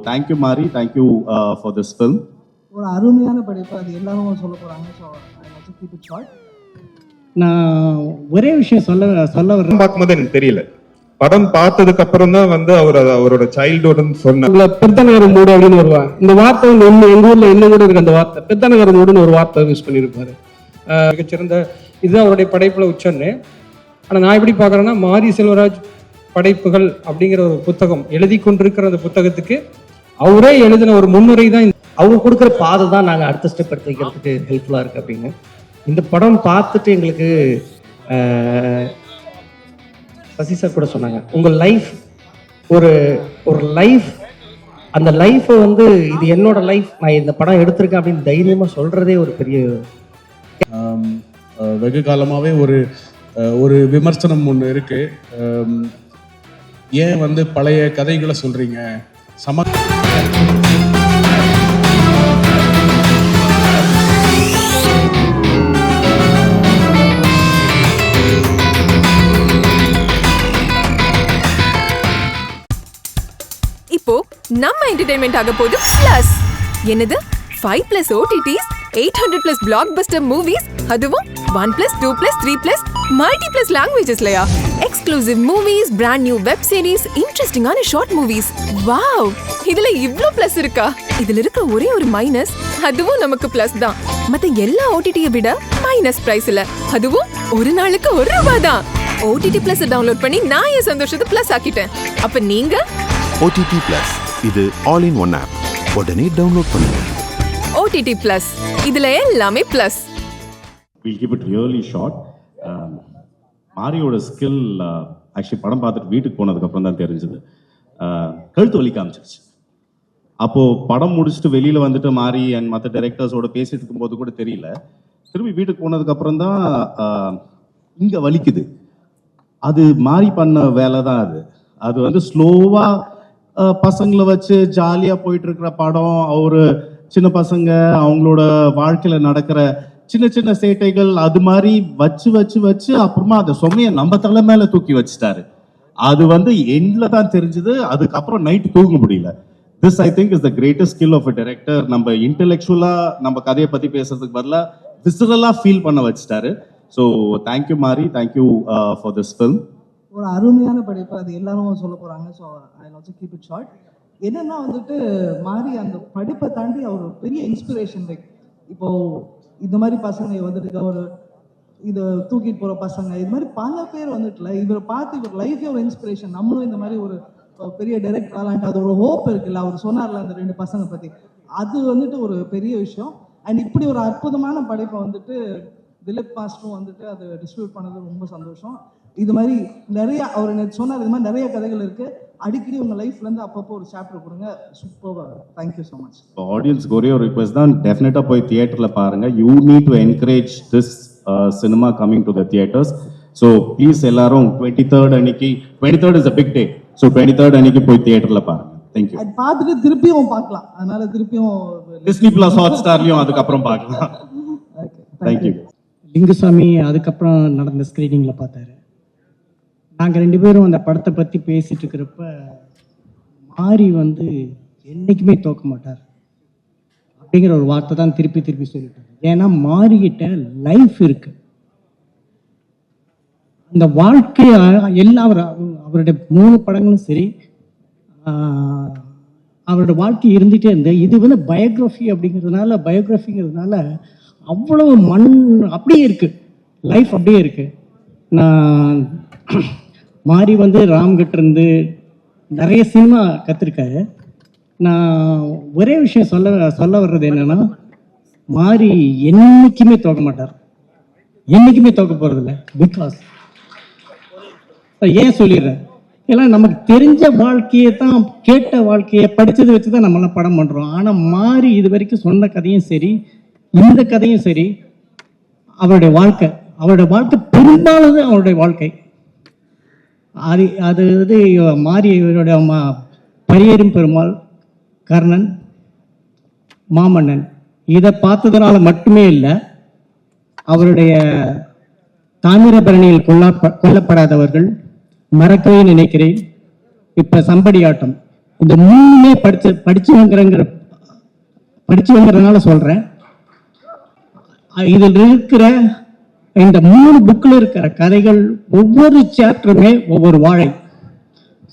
Thank you மாரி, thank you for this film. ஒரு அருமையான படைப்பு, அது எல்லாரும் சொல்ல போகிறாங்க. So I keep it short. நான் ஒரே விஷயம் சொல்ல வர்றேன். பார்க்கும்போது எனக்கு தெரியல, படம் பார்த்ததுக்கு அப்புறம் தான் வந்து அவரோட சைல்ட்ஹுட்னு சொன்ன பித்தநகர மூடு அப்படின்னு வருவா. இந்த வார்த்தை வந்து எங்க ஊர்ல இன்னும் கூட இருக்கு. அந்த வார்த்தை பித்தநகர மூடுன்னு ஒரு வார்த்தை யூஸ் பண்ணியிருப்பாரு. மிகச்சிறந்த இதுதான் அவருடைய படைப்புல உச்சன்னு. ஆனா நான் எப்படி பாக்குறேன்னா, மாரி செல்வராஜ் படைப்புகள் அப்படிங்கிற ஒரு புத்தகம் எழுதி கொண்டிருக்கிற அந்த புத்தகத்துக்கு அவரே எழுதின ஒரு முன்னுரை தான். அவங்க கொடுக்குற பாதை தான் நாங்கள் அடுத்த ஸ்டெப் எடுத்து வைக்கிறதுக்கு ஹெல்ப்ஃபுல்லாக இருக்குது அப்படின்னு. இந்த படம் பார்த்துட்டு எங்களுக்கு சசி சார் கூட சொன்னாங்க, உங்கள் லைஃப் ஒரு லைஃப், அந்த லைஃப்பை வந்து இது என்னோட லைஃப், நான் இந்த படம் எடுத்திருக்கேன் அப்படின்னு தைரியமாக சொல்கிறதே ஒரு பெரிய. வெகு காலமாகவே ஒரு விமர்சனம் ஒன்று இருக்கு. ஏன் வந்து பழைய கதைகளை சொல்றீங்க? இப்போ நம்ம என்டர்டெயின்மெண்ட் ஆக போகுது பிளஸ். என்னது 5+ OTTs, 800+ பிளாக்பஸ்டர் மூவிஸ், அதுவும் 1+, 2+, 3+ மல்டி+ லாங்குவேஜஸ்லயா? Exclusive movies, brand new web series, இன்ட்ரெஸ்டிங்கான ஷார்ட் மூவிஸ். வாவ், இதுல இவ்ளோ பிளஸ் இருக்கா? இதுல இருக்க ஒரே ஒரு மைனஸ், அதுவும் நமக்கு பிளஸ் தான். மத்த எல்லா OTT-ய விட மைனஸ் பிரைஸ்ல, அதுவும் ஒரு நாளுக்கு ₹1 தான். OTT Plus டவுன்லோட் பண்ணி நான் என் சந்தோஷத்தை பிளஸ் ஆக்கிட்டேன். அப்ப நீங்க OTT Plus, இது ஆல் இன் ஒன் ஆப். உடனே டவுன்லோட் பண்ணுங்க. OTT Plus, இதுல எல்லாமே plus. We'll keep it really short. மாரியோட ஸ்கில் ஆக்சுவலி படம் பார்த்துட்டு வீட்டுக்கு போனதுக்கு அப்புறம் தான் தெரிஞ்சது. கழுத்து வலி காமிச்சிருச்சு. அப்போ படம் முடிச்சுட்டு வெளியில வந்துட்டு மாரி அண்ட் மற்ற டைரக்டர்ஸோட பேசிட்டு இருக்கும்போது கூட தெரியல. திரும்பி வீட்டுக்கு போனதுக்கு அப்புறம் தான் இங்க வலிக்குது. அது மாரி பண்ண வேலை தான் அது. அது வந்து ஸ்லோவா பசங்களை வச்சு ஜாலியா போயிட்டு இருக்கிற படம். அவரு சின்ன பசங்க அவங்களோட வாழ்க்கையில நடக்கிற சின்ன சின்ன சேட்டைகள் அது மாதிரி வச்சு அப்புறமா அந்த சுமைய நம்ம தலை மேல தூக்கி வச்சுட்டாரு. அது வந்து எண்ட்ல தான் தெரிஞ்சது. அதுக்கப்புறம் நைட் தூங்க முடியல. This I think is the greatest skill of a director. நம்ம இன்டெலெக்சுவலா நம்ம கதையை பத்தி பேசுறதுக்கு பதிலா விசிரலா ஃபீல் பண்ண வச்சுட்டாரு. ஸோ தேங்க்யூ மாரி, தேங்க்யூ ஃபார் திஸ் ஃபில்ம். ஒரு அருமையான படைப்பு, அது எல்லாரும் சொல்ல போகிறாங்க. So I also keep it short. என்னன்னா வந்துட்டு மாரி அந்த படிப்பை தாண்டி அவர் பெரிய இன்ஸ்பிரேஷன். லைக் இப்போ இந்த மாதிரி பசங்க வந்துட்டு ஒரு இதை தூக்கிட்டு போகிற பசங்க, இது மாதிரி பல பேர் வந்துட்டுல இவரை பார்த்து இவர் லைஃபே ஒரு இன்ஸ்பிரேஷன். நம்மளும் இந்த மாதிரி ஒரு பெரிய டைரக்டர் ஆகலான்ட்டு அது ஒரு ஹோப் இருக்குல்ல. அவர் சொன்னார்ல அந்த 2 பசங்க பற்றி, அது வந்துட்டு ஒரு பெரிய விஷயம். அண்ட் இப்படி ஒரு அற்புதமான படைப்பை வந்துட்டு திலீப் மாஸ்டரும் வந்துட்டு அதை டிஸ்ட்ரிபியூட் பண்ணது ரொம்ப சந்தோஷம். இது மாதிரி நிறைய அவர் சொன்னார், இது மாதிரி நிறைய கதைகள் இருக்கு. அடிக்கடி உங்க லைஃப்ல இருந்து அப்பப்போ ஒரு சாப்டர் கொடுங்க. சூப்பரா. Thank you so much. ஆடியன்ஸ்க்கு ஒரே ஒரு ரிக்வெஸ்ட் தான், டெஃபினட்டா போய் தியேட்டர்ல பாருங்க. You need to encourage this cinema coming to the theatres. So please எல்லாரும் 23rd அன்னைக்கு, 23rd is a big day. So 23rd அன்னைக்கு போய் தியேட்டர்ல பாருங்க. தேங்க்யூ. அது பார்த்துட்டு திருப்பியும் பார்க்கலாம். அதனால திருப்பியும் டிஸ்னி பிளஸ் ஹாட்ஸ்டார்லயும் அதுக்கப்புறம் பார்க்கலாம். தேங்க்யூ. லிங்குசாமி அதுக்கப்புறம் நடந்த ஸ்கிரீனிங்ல பார்த்தாரு. நாங்கள் 2 பேரும் அந்த படத்தை பற்றி பேசிட்டு இருக்கிறப்ப, மாரி வந்து என்றைக்குமே தோக்க மாட்டார் அப்படிங்கிற ஒரு வார்த்தை தான் திருப்பி சொல்லிட்டாரு. ஏன்னா மாரிக்கிட்ட லைஃப் இருக்கு. அந்த வாழ்க்கைய எல்லா அவருடைய 3 படங்களும் சரி, அவரோட வாழ்க்கை இருந்துகிட்டே இருந்தது. இது வந்து பயோகிராஃபிங்கிறதுனால அவ்வளவு அப்படியே இருக்கு, லைஃப் அப்படியே இருக்கு. நான் மாரி வந்து ராம்கிட்ட இருந்து நிறைய சினிமா கற்றுருக்காரு. நான் ஒரே விஷயம் சொல்ல வர்றது என்னன்னா, மாரி என்னைக்குமே தோக்க மாட்டார், என்னைக்குமே தோக்க போறதில்லை. பிகாஸ் ஏன் சொல்லிடுறேன், ஏன்னா நமக்கு தெரிஞ்ச வாழ்க்கையை தான், கேட்ட வாழ்க்கையை படிச்சதை வச்சு தான் நம்மளாம் படம் பண்றோம். ஆனால் மாரி இது வரைக்கும் சொன்ன கதையும் சரி, இந்த கதையும் சரி, அவருடைய வாழ்க்கை பெரும்பாலும் அவருடைய வாழ்க்கை. அது வந்து மாறி இவருடைய பரியேறும் பெருமாள், கர்ணன், மாமன்னன் இதை பார்த்ததுனால மட்டுமே இல்லை, அவருடைய தாமிரபரணியில் கொல்லப்படாதவர்கள், மறக்கவே நினைக்கிறேன், இப்ப சம்படி ஆட்டம் இந்த மூணுமே படிச்சவங்கிறதுனால சொல்றேன். இதில் இருக்கிற இந்த 3 புக்கில் இருக்கிற கதைகள் ஒவ்வொரு சாப்டருமே ஒவ்வொரு வாழை.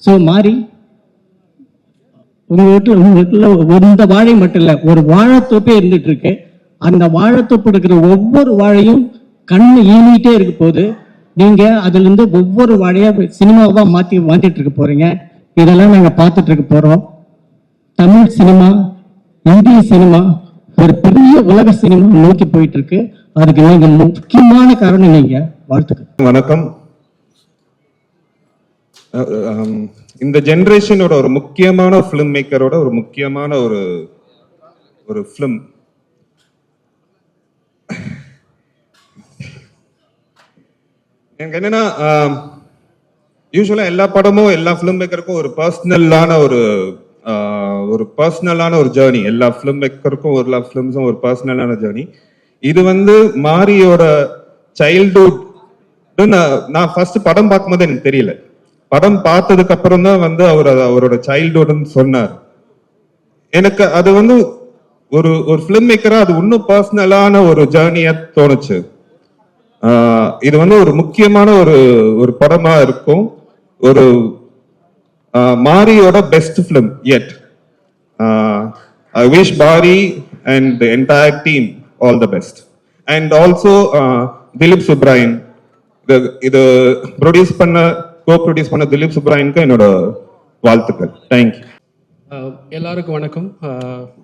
ஸோ மாறி உங்க வீட்டில் இந்த வாழை மட்டும் இல்லை, ஒரு வாழைத்தோப்பே இருந்துட்டு இருக்கு. அந்த வாழைத்தோப்பு இருக்கிற ஒவ்வொரு வாழையும் கண்ணு ஈனிட்டே இருக்க போது நீங்க அதுல இருந்து ஒவ்வொரு வாழையா சினிமாவா மாத்திட்டு இருக்க போறீங்க. இதெல்லாம் நாங்க பார்த்துட்டு இருக்க போறோம். தமிழ் சினிமா, இந்திய சினிமா ஒரு பெரிய உலக சினிமா நோக்கி போயிட்டு இருக்கு. அதுக்கு நீங்க முக்கியமான காரணம் நீங்க. வாழ்த்துக்கள். வணக்கம். இந்த ஜெனரேஷனோட ஒரு முக்கியமான ஃபிலிம் மேக்கரோட ஒரு முக்கியமான ஒரு ஃபிலிம். எனக்கு என்னன்னா, யூஸ்வலா எல்லா படமும் எல்லா ஃபிலிம் மேக்கருக்கும் ஒரு பர்சனலான ஒரு ஜேர்னி. எல்லா ஃபிலிம் மேக்கருக்கும் எல்லா ஃபிலிம்ஸும் ஒரு பர்சனலான ஜேர்னி. இது வந்து மாரியோட சைல்ட்ஹுட். நான் ஃபர்ஸ்ட் படம் பார்க்கும்போது எனக்கு தெரியல. படம் பார்த்ததுக்கு அப்புறம் தான் வந்து அவரோட சைல்ட்ஹுட்னு சொன்னார். எனக்கு அது வந்து ஒரு ஃபிலிம் மேக்கரா அது இன்னும் பர்சனலான ஒரு ஜேர்னியா தோணுச்சு. இது வந்து ஒரு முக்கியமான ஒரு படமா இருக்கும். ஒரு மாரியோட best film yet. I wish Bari and the entire team all the best. And also Dilip Subrayan, இது co-produce பண்ண திலீப் சுப்ராயனுக்கு என்னோட வாழ்த்துக்கள். தேங்க்யூ. எல்லாருக்கும் வணக்கம்.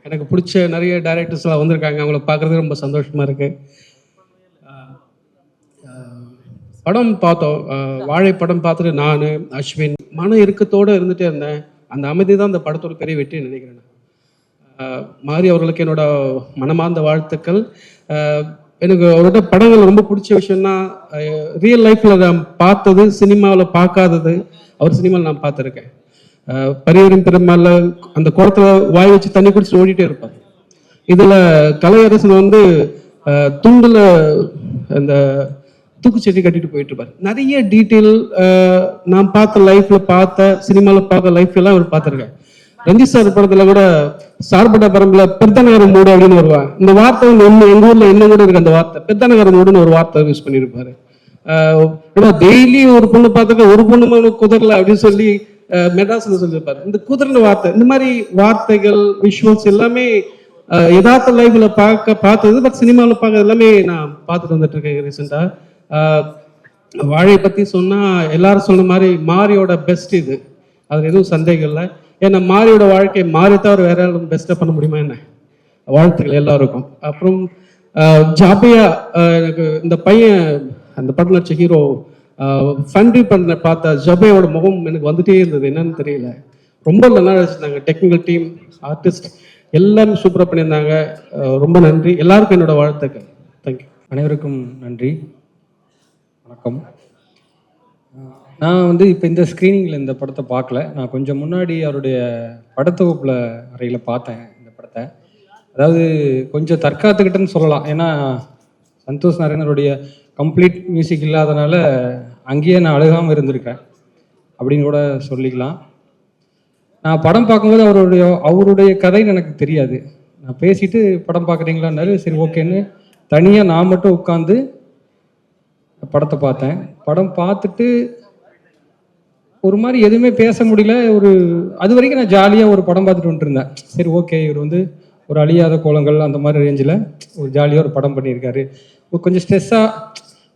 எனக்கு பிடிச்ச நிறைய டைரக்டர்ஸ்லாம் வந்திருக்காங்க. அவங்கள பார்க்குறது ரொம்ப சந்தோஷமா இருக்கு. படம் பார்த்தோம், வாழை படம் பார்த்துட்டு நான் அஸ்வின் மன இறுக்கத்தோடு இருந்துகிட்டே இருந்தேன். அந்த அமைதி தான் அந்த படத்தோட பெரிய வெற்றி நினைக்கிறேன். மாரி அவர்களுக்கு என்னோட மனமார்ந்த வாழ்த்துக்கள். எனக்கு அவரோட படங்கள் ரொம்ப பிடிச்ச விஷயம்னா, ரியல் லைஃப்பில் நான் பார்த்தது சினிமாவில் பார்க்காதது அவர் சினிமாவில் நான் பார்த்துருக்கேன். பரியவரின் பெருமாள் அந்த குளத்தில் வாய் வச்சு தண்ணி குடிச்சு ஓடிட்டே இருப்பார். இதில் கலையரசன் வந்து துண்டில் அந்த தூக்குச்செடி கட்டிட்டு போயிட்டு இருப்பார். நிறைய டீட்டெயில் நான் பார்த்த சினிமாவில் பார்த்த லைஃப்லாம் அவர் பார்த்துருக்கேன். ரஞ்சித் சார் படத்துல கூட சார்பட்ட பரம்புல பெத்தநகரம் மூடு அப்படின்னு வருவாங்க. இந்த வார்த்தை வந்து எங்க ஊர்ல என்ன கூட இருக்கு. அந்த வார்த்தை பெத்தநகரம் மூடுன்னு ஒரு வார்த்தை யூஸ் பண்ணியிருப்பாரு. டெய்லி ஒரு பொண்ணு பார்த்துக்க ஒரு பொண்ணு குதிரல அப்படின்னு சொல்லி மெட்ராஸ்ல சொல்லியிருப்பாரு. இந்த குதிரன்னு வார்த்தை, இந்த மாதிரி வார்த்தைகள் விஷுவல்ஸ் எல்லாமே யதார்த்த லைஃப்ல பார்த்தது. பட் சினிமாவில் பார்க்கறது எல்லாமே நான் பார்த்துட்டு வந்துட்டு இருக்கேன் ரீசெண்டா. வாழை பத்தி சொன்னா எல்லாரும் சொன்ன மாதிரி மாரியோட பெஸ்ட் இது, அதுல எதுவும் சந்தேகம் இல்லை. ஏன்னா மாரியோட வாழ்க்கை மாறி தவிர வேற யாரும் பெஸ்டா பண்ண முடியுமா என்ன? வாழ்த்துக்கள் எல்லாருக்கும். அப்புறம் ஜாபியா, எனக்கு இந்த பையன் அந்த படம் நடிச்ச ஹீரோ ஃபண்ட்ரி பண்ண பார்த்த ஜபையோட முகம் எனக்கு வந்துட்டே இருந்தது. என்னன்னு தெரியல, ரொம்ப நல்லா நடிச்சிருந்தாங்க. டெக்னிக்கல் டீம், ஆர்டிஸ்ட் எல்லாமே சூப்பராக பண்ணியிருந்தாங்க. ரொம்ப நன்றி எல்லாருக்கும், என்னோட வாழ்த்துக்கள். தேங்க்யூ. அனைவருக்கும் நன்றி, வணக்கம். நான் வந்து இப்போ இந்த ஸ்க்ரீனிங்கில் இந்த படத்தை பார்க்கல. நான் கொஞ்சம் முன்னாடி அவருடைய படத்தொகுப்பில் அறையில் பார்த்தேன் இந்த படத்தை. அதாவது கொஞ்சம் தற்காத்துக்கிட்டேன்னு சொல்லலாம். ஏன்னா சந்தோஷ் நாராயணருடைய கம்ப்ளீட் மியூசிக் இல்லாதனால அங்கேயே நான் அழுகாமல் இருந்திருக்கேன் அப்படின்னு கூட சொல்லிக்கலாம். நான் படம் பார்க்கும்போது அவருடைய கதை எனக்கு தெரியாது. நான் பேசிட்டு படம் பார்க்குறீங்களான்னாரு. சரி ஓகேன்னு தனியாக நான் மட்டும் உட்காந்து படத்தை பார்த்தேன். படம் பார்த்துட்டு ஒரு மாதிரி எதுவுமே பேச முடியல. அது வரைக்கும் நான் ஜாலியாக ஒரு படம் பார்த்துட்டு வந்துருந்தேன். சரி ஓகே, இவர் வந்து ஒரு அழியாத கோலங்கள் அந்த மாதிரி ரேஞ்சில் ஒரு ஜாலியாக ஒரு படம் பண்ணியிருக்காரு. கொஞ்சம் ஸ்ட்ரெஸ்ஸாக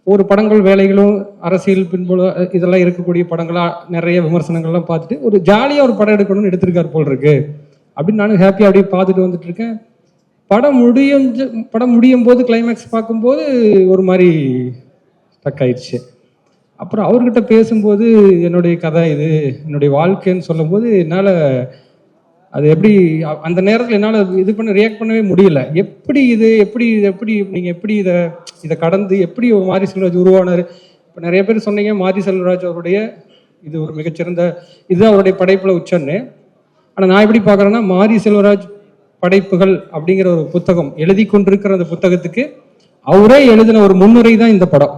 ஒரு படங்கள் வேலைகளும் அரசியல் பின்புல இதெல்லாம் இருக்கக்கூடிய படங்களாக நிறைய விமர்சனங்கள்லாம் பார்த்துட்டு ஒரு ஜாலியாக ஒரு படம் எடுக்கணும்னு எடுத்திருக்காரு போல் இருக்கு அப்படின்னு நானும் ஹாப்பியாக அப்படியே பார்த்துட்டு வந்துட்டு இருக்கேன். படம் முடியும் போது கிளைமேக்ஸ் பார்க்கும்போது ஒரு மாதிரி ஸ்டக் ஆயிடுச்சு. அப்புறம் அவர்கிட்ட பேசும்போது என்னுடைய கதை இது, என்னுடைய வாழ்க்கைன்னு சொல்லும்போது என்னால் அது எப்படி அந்த நேரத்தில் என்னால் ரியாக்ட் பண்ணவே முடியல. எப்படி நீங்கள் எப்படி இதை கடந்து எப்படி மாரி செல்வராஜ் உருவானார். இப்போ நிறைய பேர் சொன்னீங்க மாரி செல்வராஜ் அவருடைய இது ஒரு மிகச்சிறந்த இதுதான் அவருடைய படைப்பில் உச்சன்னு. ஆனால் நான் எப்படி பார்க்குறேன்னா, மாரி செல்வராஜ் படைப்புகள் அப்படிங்கிற ஒரு புத்தகம் எழுதி கொண்டிருக்கிற அந்த புத்தகத்துக்கு அவரே எழுதின ஒரு முன்னுரை தான் இந்த படம்.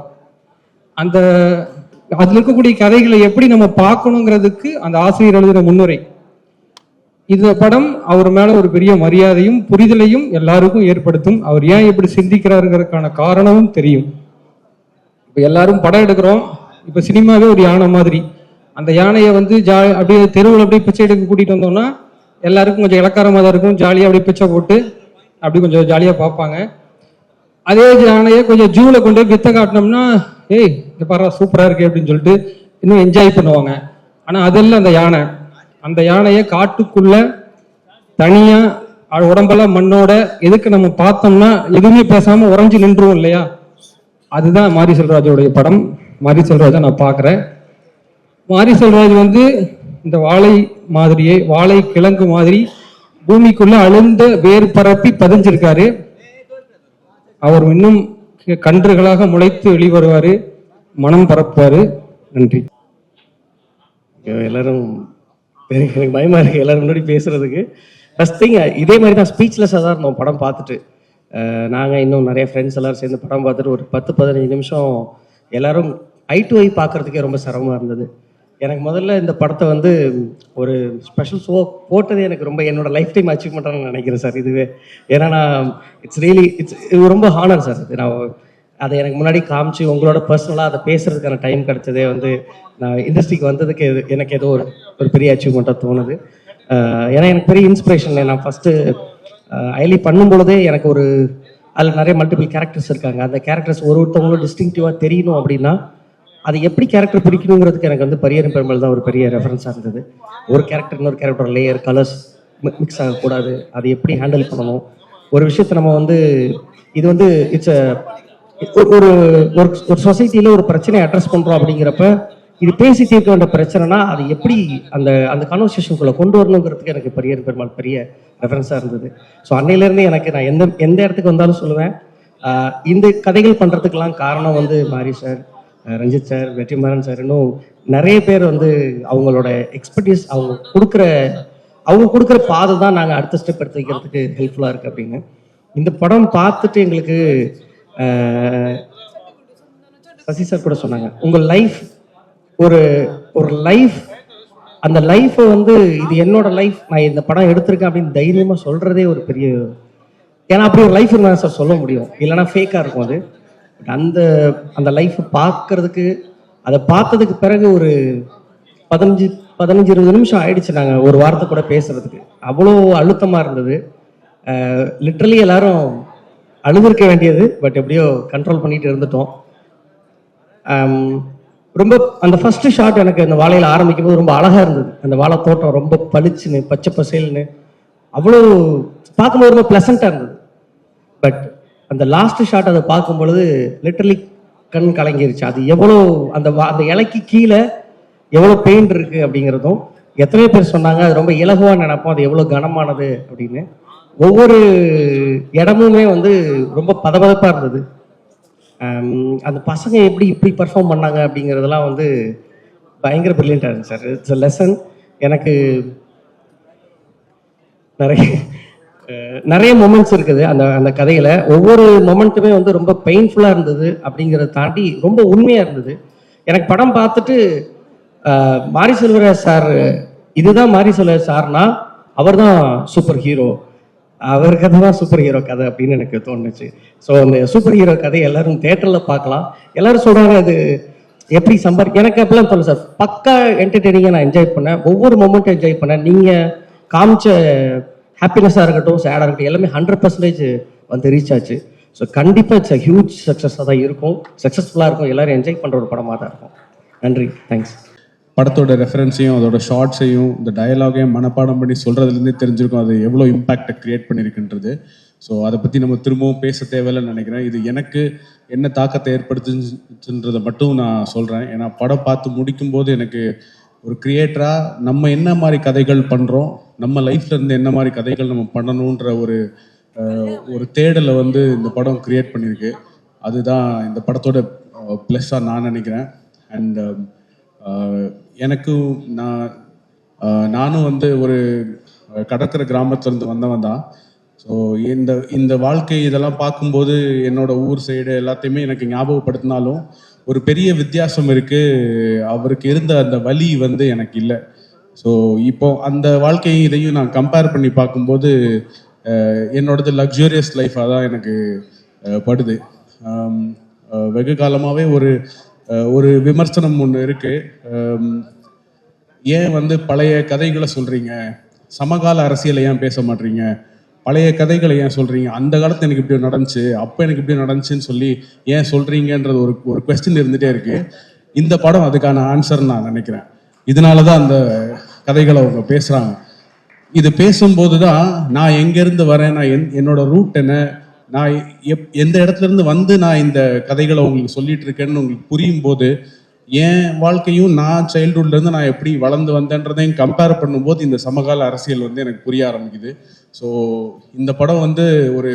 அதுல இருக்கக்கூடிய கதைகளை எப்படி நம்ம பார்க்கணுங்கிறதுக்கு அந்த ஆசிரியர் எழுதின முன்னுரை. இந்த படம் அவர் மேல ஒரு பெரிய மரியாதையும் புரிதலையும் எல்லாருக்கும் ஏற்படுத்தும். அவர் ஏன் இப்படி சிந்திக்கிறாருங்கிறதுக்கான காரணமும் தெரியும். இப்போ எல்லாரும் படம் எடுக்கிறோம், இப்போ சினிமாவே ஒரு யானை மாதிரி. அந்த யானையை வந்து அப்படியே தெருவில் அப்படியே பிச்சை எடுக்க கூட்டிகிட்டு வந்தோம்னா எல்லாருக்கும் கொஞ்சம் இலக்காரமாக தான் இருக்கும், ஜாலியாக அப்படியே பிச்சை போட்டு அப்படி கொஞ்சம் ஜாலியாக பார்ப்பாங்க. அதே யானையை கொஞ்சம் ஜூவில் கொண்டு போய் வித்த காட்டினோம்னா, ஏய் இந்த பாரா சூப்பராக இருக்கு அப்படின்னு சொல்லிட்டு இன்னும் என்ஜாய் பண்ணுவாங்க. ஆனால் அதெல்லாம் அந்த யானையை காட்டுக்குள்ள தனியாக உடம்பெல்லாம் மண்ணோட எதுக்கு நம்ம பார்த்தோம்னா எதுவுமே பேசாமல் உறைஞ்சி நின்றுவோம் இல்லையா? அதுதான் மாரி செல்வராஜோடைய படம். மாரி செல்வராஜை நான் பார்க்குறேன். மாரி செல்வராஜ் வந்து இந்த வாழை கிழங்கு மாதிரி பூமிக்குள்ள அழுந்த வேர் பரப்பி பதிஞ்சிருக்காரு. அவர் இன்னும் கன்றுகளாக முளைத்து வெளிவருவாரு, மனம் பரப்புவாரு. நன்றி. எல்லாரும் எனக்கு பயமா இருக்கு எல்லாரும் முன்னாடி பேசுறதுக்கு. ஃபர்ஸ்ட் திங் இதே மாதிரி தான் ஸ்பீச்லெஸ்ஸாக தான் இருந்தோம் படம் பார்த்துட்டு. நாங்கள் இன்னும் நிறைய ஃப்ரெண்ட்ஸ் எல்லாரும் சேர்ந்து படம் பார்த்துட்டு ஒரு 10-15 நிமிஷம் எல்லாரும் ஐ டு ஐ பார்க்கறதுக்கே ரொம்ப சிரமமாக இருந்தது. எனக்கு முதல்ல இந்த படத்தை வந்து ஒரு ஸ்பெஷல் ஷோ போட்டதே எனக்கு ரொம்ப என்னோட லைஃப் டைம் அச்சீவ்மெண்ட்டாக நினைக்கிறேன் சார் இதுவே. ஏன்னா நான் இது ரொம்ப ஹானர் சார். இது நான் அதை எனக்கு முன்னாடி காமிச்சு உங்களோட பர்சனலாக அதை பேசுறதுக்கான டைம் கிடைச்சதே வந்து நான் இண்டஸ்ட்ரிக்கு வந்ததுக்கு எனக்கு ஏதோ ஒரு பெரிய அச்சீவ்மெண்ட்டாக தோணுது. ஏன்னா எனக்கு பெரிய இன்ஸ்பிரேஷன். நான் ஃபஸ்ட்டு ஐலி பண்ணும்பொழுதே எனக்கு அதில் நிறைய மல்டிபிள் கேரக்டர்ஸ் இருக்காங்க. அந்த கேரக்டர்ஸ் ஒருத்தவங்களும் டிஸ்டிங்டிவாக தெரியணும் அப்படின்னா அது எப்படி கேரக்டர் பிரிக்கணுங்கிறதுக்கு எனக்கு வந்து பரியரும் பெருமாள் தான் ஒரு பெரிய ரெஃபரன்ஸாக இருந்தது. ஒரு கேரக்டர் இன்னொரு கேரக்டர் லேயர் கலர்ஸ் மிக்ஸ் ஆகக்கூடாது, அது எப்படி ஹேண்டில் பண்ணணும். ஒரு விஷயத்தை நம்ம வந்து இது வந்து இட்ஸ் ஒரு சொசைட்டியில் ஒரு பிரச்சனையை அட்ரஸ் பண்ணுறோம் அப்படிங்கிறப்ப இது பேசி தீர்க்க வேண்டிய பிரச்சனைனா அது எப்படி அந்த கான்வர்சேஷனுக்குள்ளே கொண்டு வரணுங்கிறதுக்கு எனக்கு பரியரும் பெருமாள் பெரிய ரெஃபரன்ஸாக இருந்தது. ஸோ அன்னையிலேருந்து எனக்கு நான் எந்த இடத்துக்கு வந்தாலும் சொல்லுவேன், இந்த கதைகள் பண்ணுறதுக்கெல்லாம் காரணம் வந்து Mari sir, Ranjith sir, Vetrimaaran sir, இன்னும் நிறைய பேர் வந்து அவங்களோட எக்ஸ்பர்டீஸ் அவங்க கொடுக்குற பாதை தான் நாங்கள் அடுத்த ஸ்டெப் எடுத்து வைக்கிறதுக்கு ஹெல்ப்ஃபுல்லாக இருக்குது அப்படின்னு. இந்த படம் பார்த்துட்டு எங்களுக்கு சசி சார் கூட சொன்னாங்க, உங்கள் லைஃப் ஒரு லைஃப், அந்த லைஃப்பை வந்து இது என்னோட லைஃப், நான் இந்த படம் எடுத்திருக்கேன் அப்படின்னு தைரியமாக சொல்கிறதே ஒரு பெரிய, ஏன்னா அப்படி ஒரு லைஃப் இருந்தால் சார் சொல்ல முடியும், இல்லைன்னா ஃபேக்காக இருக்கும் அது. அந்த லைஃப்பை பார்க்கறதுக்கு, அதை பார்த்ததுக்கு பிறகு ஒரு 15-20 நிமிஷம் ஆயிடுச்சு நாங்கள் ஒரு வாரத்தை கூட பேசுறதுக்கு. அவ்வளோ அழுத்தமாக இருந்தது. லிட்ரலி எல்லாரும் அழுதுருக்க வேண்டியது, பட் எப்படியோ கண்ட்ரோல் பண்ணிட்டு இருந்துட்டோம். ரொம்ப அந்த ஃபர்ஸ்ட் ஷாட் எனக்கு அந்த வாழையில் ஆரம்பிக்கும் போது ரொம்ப அழகாக இருந்தது. அந்த வாழை தோட்டம் ரொம்ப பளிச்சுன்னு பச்சை பசேல்னு அவ்வளோ பார்க்கும்போது ரொம்ப ப்ளசண்ட்டாக இருந்தது. பட் அந்த லாஸ்ட் ஷாட் அதை பார்க்கும் பொழுது லிட்டரலி கண் கலங்கிருச்சு. அது எவ்வளோ அந்த இலைக்கு கீழே எவ்வளோ பெயின் இருக்கு அப்படிங்கிறதும் எத்தனை பேர் சொன்னாங்க, அது ரொம்ப இலகுவா நினைப்போம், அது எவ்வளோ கனமானது அப்படின்னு. ஒவ்வொரு இடமுமே வந்து ரொம்ப பதபதப்பா இருந்தது. அந்த பசங்க இப்படி பர்ஃபார்ம் பண்ணாங்க அப்படிங்கிறதெல்லாம் வந்து பயங்கர பிரில்லியண்டா இருந்துச்சு சார். It's a lesson. எனக்கு நிறைய மொமெண்ட்ஸ் இருக்குது அந்த கதையில. ஒவ்வொரு மொமெண்ட்டுமே வந்து ரொம்ப பெயின்ஃபுல்லா இருந்தது அப்படிங்கிறத தாண்டி ரொம்ப உண்மையா இருந்தது. எனக்கு படம் பார்த்துட்டு மாரி செல்வராஜ் சார், இதுதான் மாரி செல்வராஜ் சார்னா அவர் தான் சூப்பர் ஹீரோ, அவர் கதை தான் சூப்பர் ஹீரோ கதை அப்படின்னு எனக்கு தோணுச்சு. ஸோ அந்த சூப்பர் ஹீரோ கதை எல்லாரும் தியேட்டரில் பார்க்கலாம். எல்லாரும் சொல்றாங்க அது எப்படி எனக்கு அப்படிலாம் தோணும் சார். பக்கா என்டர்டெய்னிங்காக நான் என்ஜாய் பண்ணேன், ஒவ்வொரு மொமெண்ட்டும் என்ஜாய் பண்ணேன். நீங்கள் காமிச்ச ஹாப்பினஸாக இருக்கட்டும், சேடாக இருக்கட்டும், எல்லாமே 100% வந்து ரீச் ஆச்சு. ஸோ கண்டிப்பாக இட்ஸ் அ ஹியூஜ் சக்ஸஸாக தான் இருக்கும், சக்ஸஸ்ஃபுல்லாக இருக்கும், எல்லாரும் என்ஜாய் பண்ணுற ஒரு படமாக தான் இருக்கும். நன்றி, தேங்க்ஸ். படத்தோட ரெஃபரன்ஸையும் அதோட ஷார்ட்ஸையும் இந்த டயலாகையும் மனப்பாடம் பண்ணி சொல்கிறதுலேருந்தே தெரிஞ்சிருக்கும் அது எவ்வளோ இம்பேக்டை க்ரியேட் பண்ணியிருக்குன்றது. ஸோ அதை பற்றி நம்ம திரும்பவும் பேச தேவையில்லைன்னு நினைக்கிறேன். இது எனக்கு என்ன தாக்கத்தை ஏற்படுத்துன்றதை மட்டும் நான் சொல்கிறேன். ஏன்னா படம் பார்த்து முடிக்கும்போது எனக்கு ஒரு கிரியேட்டராக நம்ம என்ன மாதிரி கதைகள் பண்ணுறோம், நம்ம லைஃப்லேருந்து என்ன மாதிரி கதைகள் நம்ம பண்ணணுன்ற ஒரு தேடலை வந்து இந்த படம் க்ரியேட் பண்ணியிருக்கு. அதுதான் இந்த படத்தோட ப்ளஸ்ஸாக நான் நினைக்கிறேன். அண்ட் எனக்கும் நானும் வந்து ஒரு கடற்கரை கிராமத்துலேருந்து வந்தவன் தான். ஸோ இந்த வாழ்க்கை இதெல்லாம் பார்க்கும்போது என்னோட ஊர் சைடு எல்லாத்தையுமே எனக்கு ஞாபகப்படுத்தினாலும் ஒரு பெரிய வித்தியாசம் இருக்குது. அவருக்கு இருந்த அந்த வலி வந்து எனக்கு இல்லை. ஸோ இப்போ அந்த வாழ்க்கையும் இதையும் நான் கம்பேர் பண்ணி பார்க்கும்போது என்னோடது லக்ஸூரியஸ் லைஃபாக தான் எனக்கு படுது. வெகு காலமாகவே ஒரு விமர்சனம் ஒன்று இருக்குது. ஏன் வந்து பழைய கதைகளை சொல்கிறீங்க, சமகால அரசியலை ஏன் பேச மாட்டீங்க, பழைய கதைகளை ஏன் சொல்கிறீங்க, அந்த காலத்தில் எனக்கு இப்படி நடந்துச்சு, அப்போ எனக்கு இப்படி நடந்துச்சுன்னு சொல்லி ஏன் சொல்கிறீங்கன்றது ஒரு கொஸ்டின் இருந்துகிட்டே இருக்குது. இந்த படம் அதுக்கான ஆன்சர் நான் நினைக்கிறேன். இதனால தான் அந்த கதைகளை அவங்க பேசுகிறாங்க. இது பேசும்போது தான் நான் எங்கேருந்து வரேன், நான் என்னோட ரூட் என்ன, நான் எந்த இடத்துல இருந்து வந்து நான் இந்த கதைகளை உங்களுக்கு சொல்லிட்டு இருக்கேன்னு உங்களுக்கு புரியும் போது என் வாழ்க்கையும் நான் சைல்டுஹுட்லேருந்து நான் எப்படி வளர்ந்து வந்தேன்றதையும் கம்பேர் பண்ணும்போது இந்த சமகால அரசியல் வந்து எனக்கு புரிய ஆரம்பிக்குது. ஸோ இந்த படம் வந்து ஒரு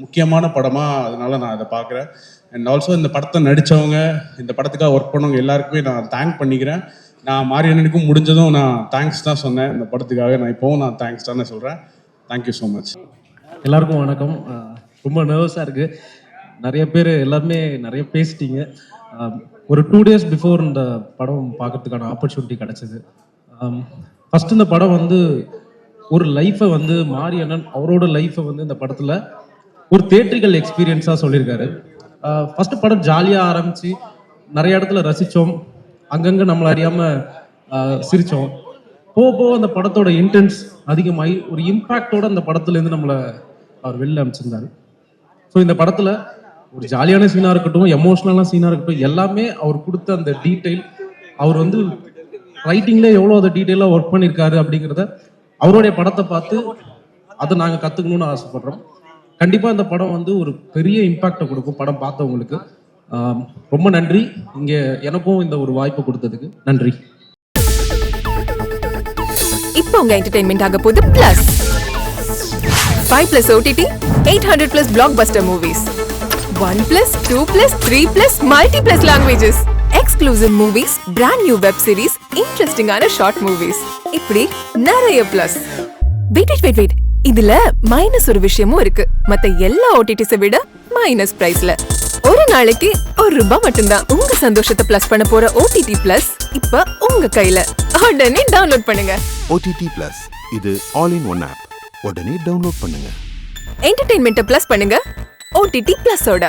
முக்கியமான படமாக அதனால நான் அதை பார்க்குறேன். அண்ட் ஆல்சோ இந்த படத்தை நடித்தவங்க, இந்த படத்துக்காக ஒர்க் பண்ணவங்க எல்லாருக்குமே நான் தேங்க் பண்ணிக்கிறேன். நான் மாரியண்ணனுக்கும் முடிஞ்சதும் நான் தேங்க்ஸ் தான் சொன்னேன் இந்த படத்துக்காக. நான் இப்போவும் நான் தேங்க்ஸ் தானே சொல்கிறேன். Thank you so much. எல்லாருக்கும் வணக்கம். ரொம்ப நர்வஸாக இருக்குது. நிறைய பேர் எல்லாருமே நிறைய பேசிட்டீங்க. ஒரு 2 days பிஃபோர் இந்த படம் பார்க்கறதுக்கான ஆப்பர்ச்சுனிட்டி கிடச்சிது. ஃபஸ்ட்டு இந்த படம் வந்து ஒரு லைஃப்பை வந்து மாரியண்ணன் அவரோட லைஃப்பை வந்து இந்த படத்தில் ஒரு தேட்ரிக்கல் எக்ஸ்பீரியன்ஸாக சொல்லியிருக்காரு. ஃபஸ்ட்டு படம் ஜாலியாக ஆரம்பித்து நிறைய இடத்துல ரசித்தோம், அங்கங்கே நம்மளை அறியாமல் சிரித்தோம். போக அந்த படத்தோட இன்டென்ஸ் அதிகமாகி ஒரு இம்பேக்டோட அந்த படத்துலேருந்து நம்மளை அவர் வெளில அமைச்சிருந்தார். ஸோ இந்த படத்தில் ஒரு ஜாலியான சீனாக இருக்கட்டும், எமோஷ்னலான சீனாக இருக்கட்டும், எல்லாமே அவர் கொடுத்த அந்த டீட்டெயில், அவர் வந்து ரைட்டிங்கில் எவ்வளோ அதை டீட்டெயிலாக ஒர்க் பண்ணியிருக்காரு அப்படிங்கிறத அவருடைய படத்தை பார்த்து அதை நாங்கள் கற்றுக்கணும்னு ஆசைப்படுறோம். கண்டிப்பாக இந்த படம் வந்து ஒரு பெரிய இம்பேக்டை கொடுக்கும் படம் பார்த்தவங்களுக்கு. ரொம்ப நன்றி இங்கே எனக்கும் இந்த ஒரு வாய்ப்பு கொடுத்ததுக்கு நன்றி. இப்போ உங்க என்டர்டெயின்மெண்ட் ஆக போகுது plus 5+ OTT 800+ blockbuster movies 1+, 2+, 3+, multi+ languages exclusive movies, brand new web series, interesting ஆன short movies, இப்படி நிறைய பிளஸ். வெயிட் இதுல மைனஸ் ஒரு விஷயமும் இருக்கு. மத்த எல்லா OTTs விட மைனஸ் பிரைஸ்ல ஒரு நாளைக்கு ₹1 மட்டும்தான். உங்க சந்தோஷத்தை பிளஸ் பண்ண போற OTT பிளஸ் இப்ப உங்க கையில. உடனே டவுன்லோட் பண்ணுங்க. OTT Plus இது ஆல் இன் ஒன் ஆப். உடனே டவுன்லோட் பண்ணுங்க. என்டர்டெயின்மெண்ட்டை பிளஸ் பண்ணுங்க OTT பிளஸோட.